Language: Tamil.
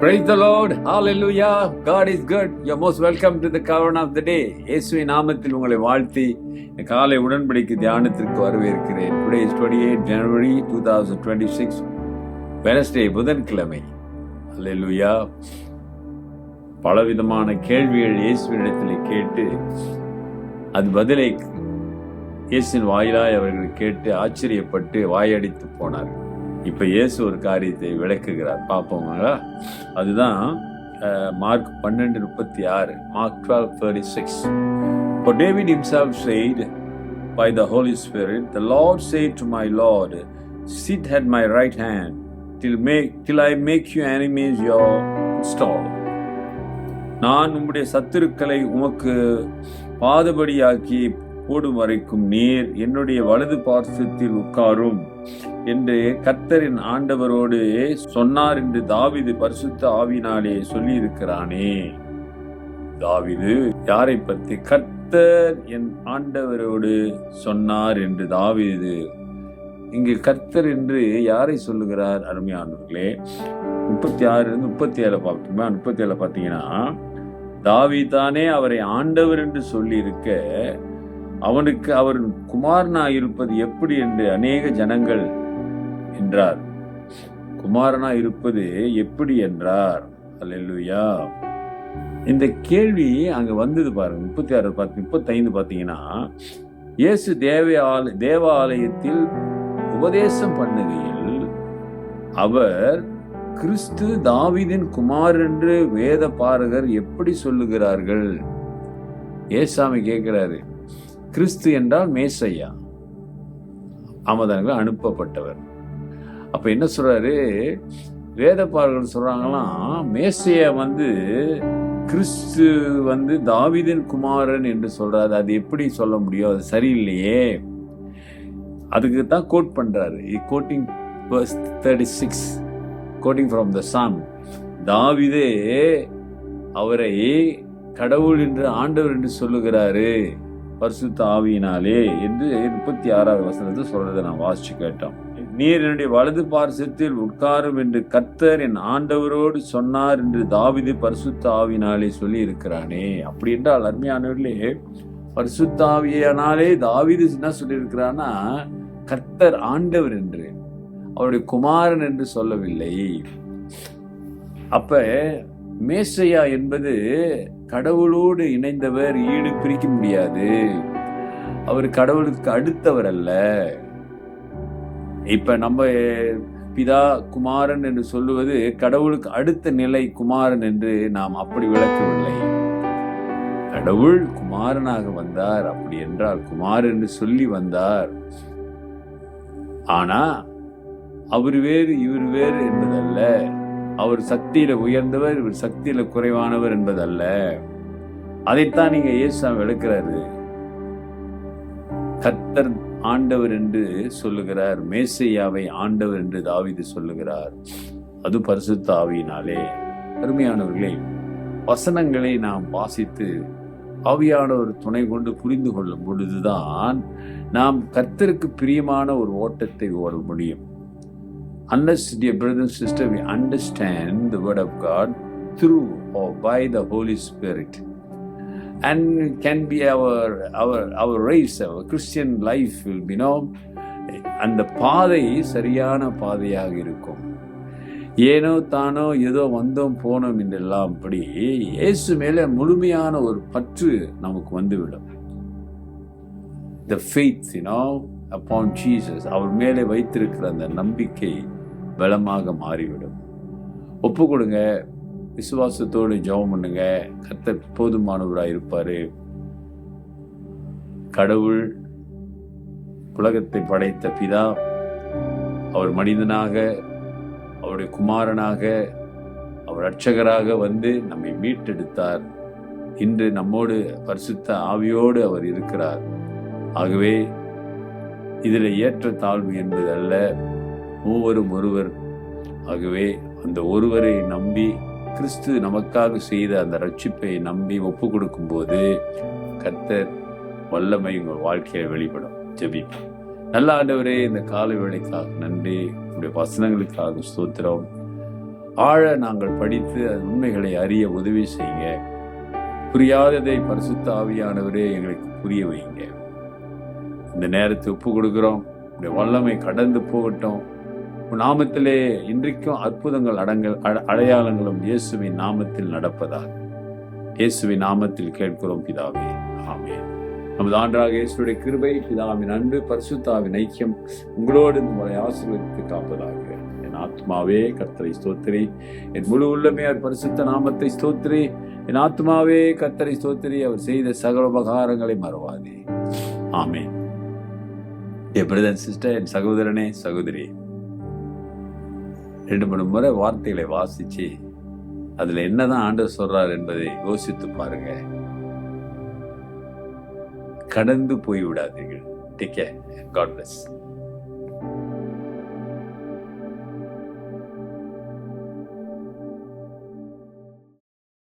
Praise the Lord. Hallelujah. God is good. You're most welcome to the covenant of the day. இயேசுவின் நாமத்தில் உங்களை வாழ்த்தி காலை உடன்படிக்கை தியானத்திற்கு வரவேற்கிறேன். Today is 28 January 2026, Wednesday, புதன்கிழமை. Hallelujah. பலவிதமான கேள்விகள் இயேசுவினிடத்தில் கேட்டு அது பதிலை இயேசுவின் வாயிலாய் அவர்கள் கேட்டு ஆச்சரியப்பட்டு வாயடித்து போனார்கள். இப்ப இயேசு ஒரு காரியத்தை விளக்குகிறார், பார்ப்போங்களா? அதுதான் mark 12:36, Mark 12:36. For David himself said by the Holy Spirit, the Lord said to my Lord, sit at my right hand till I make you enemies your footstool. நான் உம்முடைய சத்துருக்களை உமக்கு பாதபடியாக்கி போடும் வரைக்கும் நீர் என்னுடைய வலது பார்சத்தில் உட்காரும் என்று கர்த்தரின் ஆண்டவரோடு சொன்னார் என்று தாவீது பரிசுத்த ஆவியினாலே சொல்லி இருக்கிறானே. தாவீது யாரை பற்றி? கர்த்தர் என் ஆண்டவரோடு சொன்னார் என்று தாவீது. இங்கு கர்த்தர் என்று யாரை சொல்லுகிறார்? அருமையானவர்களே, 36-37 பார்த்தோமா? 37 பார்த்தீங்கன்னா, தாவீதானே அவரை ஆண்டவர் என்று சொல்லி இருக்க, அவனுக்கு அவர் குமாரனாய் இருப்பது எப்படி என்று அநேக ஜனங்கள் என்றார். குமாரனாய் இருப்பது எப்படி என்றார். அல்லேலூயா. இந்த கேள்வி அங்க வந்தது பாருங்க. 36-35 பார்த்தீங்கன்னா, இயேசு தேவாலயத்தில் உபதேசம் பண்ணுகையில் அவர் கிறிஸ்து தாவீதின் குமாரன் என்று வேத பாரகர் எப்படி சொல்லுகிறார்கள்? ஏசாமி கேட்கிறாரு. கிறிஸ்து என்றால் மேசையா, ஆமதானங்களா, அனுப்பப்பட்டவர். அப்ப என்ன சொல்றாரு? வேதப்பாரர்கள் சொல்றாங்களாம், மேசையா கிறிஸ்து தாவீதின் குமாரன் என்று சொல்றாரு. அது எப்படி சொல்ல முடியும்? அது சரியில்லையே. அதுக்கு தான் கோட் பண்றாரு. Coating verse 36, coating from the Psalm. தாவீதே அவரை கடவுள் என்று ஆண்டவர் என்று சொல்லுகிறாரு பரிசுத்த ஆவியினாலே என்று 36வது வசனத்தை சொல்றதை நான் வாசிச்சு கேட்டோம். நீர் என்னுடைய வலது பார்சத்தில் உட்காரும் என்று கர்த்தர் என் ஆண்டவரோடு சொன்னார் என்று தாவீது பரிசுத்த ஆவியினாலே சொல்லி இருக்கிறானே. அப்படி என்றால் அருமையானவர்களே, பரிசுத்த ஆவியினாலே தாவீது என்ன சொல்லி இருக்கிறான்னா, கர்த்தர் ஆண்டவர் என்று, அவருடைய குமாரன் என்று சொல்லவில்லை. அப்ப மேசையா என்பது கடவுளோடு இணைந்தவர், ஈடு பிரிக்க முடியாது. அவர் கடவுளுக்கு அடுத்தவர் அல்ல. இப்ப நம்ம பிதா குமாரன் என்று சொல்லுவது கடவுளுக்கு அடுத்த நிலை குமாரன் என்று நாம் அப்படி விளக்கவில்லை. கடவுள் குமாரனாக வந்தார், அப்படி என்றால் குமாரன் என்று சொல்லி வந்தார். ஆனா அவர் வேறு இவர் வேறு என்பதல்ல. அவர் சக்தியில உயர்ந்தவர், இவர் சக்தியில குறைவானவர் என்பதல்ல. அதைத்தான் நீங்க இயேசு விளக்குறாரு. கர்த்தர் ஆண்டவர் என்று சொல்லுகிறார், மேசையாவை ஆண்டவர் என்று தாவீது சொல்லுகிறார். அது பரிசுத்த ஆவியினாலே. அருமையானவர்களே, வசனங்களை நாம் வாசித்து ஆவியானவர் துணை கொண்டு புரிந்து கொள்ளும் பொழுதுதான் நாம் கர்த்தருக்கு பிரியமான ஒரு ஓட்டத்தை ஓட முடியும். Unless, dear brothers and sisters, we understand the word of God through or by the Holy Spirit, and can be our race, our Christian life will be அந்த பாதை சரியான பாதையாக இருக்கும். ஏனோ தானோ ஏதோ வந்தோம் போனோம் என்றெல்லாம் அப்படி இயேசு மேல முழுமையான ஒரு பற்று நமக்கு வந்துவிடும். The faith, upon Jesus, அவர் மேலே வைத்திருக்கிற அந்த நம்பிக்கை பலமாக மாறிவிடும். ஒப்பு கொடுங்க, விசுவாசத்தோடு ஜெபம் பண்ணுங்க. கர்த்தர் போதுமானவராக இருப்பாரு. கடவுள் உலகத்தை படைத்த பிதா, அவர் மனிதனாக, அவருடைய குமாரனாக, அவர் இரட்சகராக நம்மை மீட்டெடுத்தார். இன்று நம்மோடு பரிசுத்த ஆவியோடு அவர் இருக்கிறார். ஆகவே இதில் ஏற்ற தாழ்வு என்பது அல்ல, மூவரும் ஒருவர். ஆகவே அந்த ஒருவரை நம்பி, கிறிஸ்து நமக்காக செய்த அந்த ரட்சிப்பை நம்பி ஒப்பு கொடுக்கும் போது கர்த்தர் வல்லமை உங்கள் வாழ்க்கையை வெளிப்படும். ஜெபிப்போம். நல்ல ஆண்டவரே, இந்த காலை வேளைக்காக நன்றி. உங்களுடைய வசனங்களுக்காக ஸ்தோத்திரம். ஆழ நாங்கள் படித்து அது உண்மைகளை அறிய உதவி செய்யுங்க. புரியாததை பரிசுத்த ஆவியானவரே எங்களுக்கு புரிய வைங்க. இந்த நேரத்தை ஒப்பு கொடுக்கிறோம். உடைய வல்லமை கடந்து போகட்டும். நாமத்திலே இன்றைக்கும் அற்புதங்கள் அடையாளங்களும் இயேசுவின் நாமத்தில் நடப்பதாக இயேசுவின் நாமத்தில் கேட்கிறோம் பிதாவே, ஆமென். நமது ஆண்டவராகிய இயேசுவுடைய கிருபை, பிதாவின் அன்பு, பரிசுத்தாவின் ஐக்கியம் உங்களோடு உங்களை ஆசீர்வதித்து காப்பதாக. என் ஆத்மாவே கர்த்தரை ஸ்தோத்திரி, என் முழு உள்ளமே அவர் பரிசுத்த நாமத்தை ஸ்தோத்திரி. என் ஆத்மாவே கர்த்தரை ஸ்தோத்திரி, அவர் செய்த சகல உபகாரங்களை மறவாதே. ஆமென். என் பிரதர் அண்ட் சிஸ்டர், என் சகோதரனே சகோதரி, 2-3 முறை வார்த்தைகளை வாசிச்சு அதுல என்னதான் ஆண்டவர் சொல்றார் என்பதை யோசித்து பாருங்க. கடந்து போய் விடாதீர்கள். Take care. God plus.